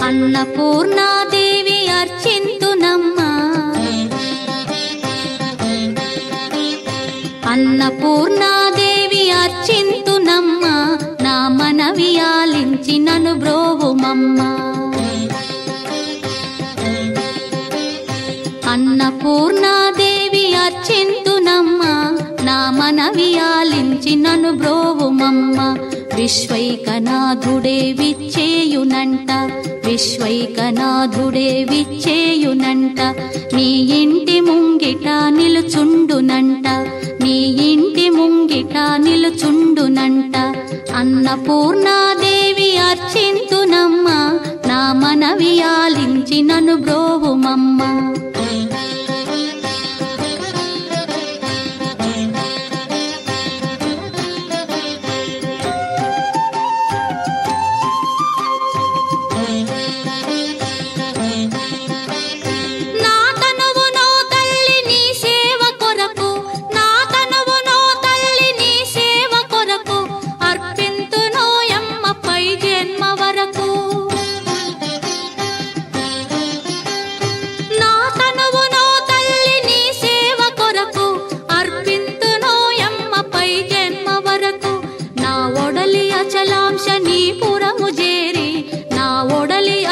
అన్నపూర్ణాదేవి అర్చింతునమ్మా, అన్నపూర్ణాదేవి అర్చింతునమ్మా, నా మనవి ఆలించి నన్ను బ్రోవుమమ్మా. అన్నపూర్ణాదేవి అర్చింతునమ్మా, నా మనవి ఆలించి నన్ను బ్రోవుమమ్మా. విశ్వైకనాథుడే విచ్చేయునంట, విశ్వైకనాథుడే విచ్చేయునంట, నీ ఇంటి ముంగిట నిలుచుండునంట, నీ ఇంటి ముంగిట నిలుచుండునంట. అన్నపూర్ణాదేవి అర్చింతునమ్మా, నా మనవి ఆలించి నన్ను బ్రోవుమమ్మా.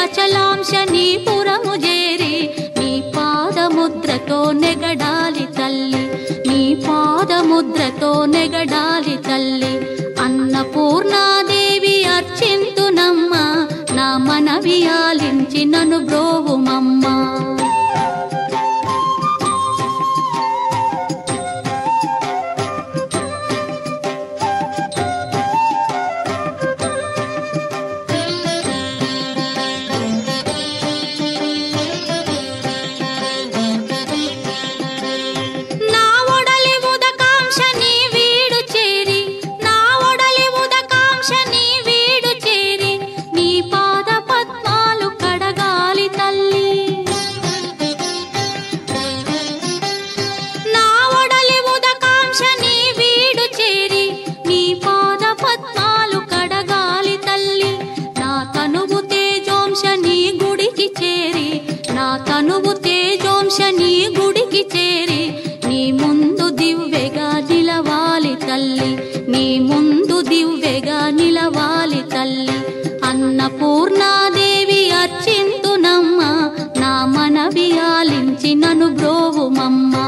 అచలాంశనీపురము చేరి నీ పాదముద్రతో నెగడాలి తల్లి, నీ పాదముద్రతో నెగడాలి తల్లి. అన్నపూర్ణాదేవి అర్చింతునమ్మా, నా మనవి ఆలించి నన్ను బ్రోవుమమ్మా. తనువు తేజోంశని గుడికి చేరి నీ ముందు దివ్వెగా నిలవాలి తల్లి, నీ ముందు దివ్వెగా నిలవాలి తల్లి. అన్నపూర్ణాదేవి అర్చింతునమ్మా, నా మనవి ఆలించి నన్ను బ్రోవుమమ్మా.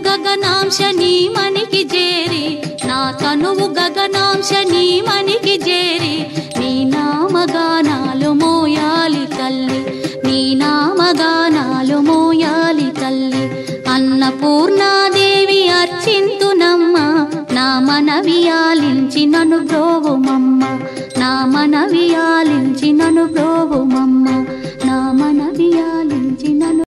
గగనాంశని మనికి చేరి, నా తనువు గగనాంశని మనికి చేరి నీ నామగానాలు మోయాలి తల్లి, నీ నామగానాలు మోయాలి తల్లి. అన్నపూర్ణాదేవి అర్చింతునమ్మా, నా మనవి ఆలించి నన్ను బ్రోవుమమ్మా, నా మనవి ఆలించి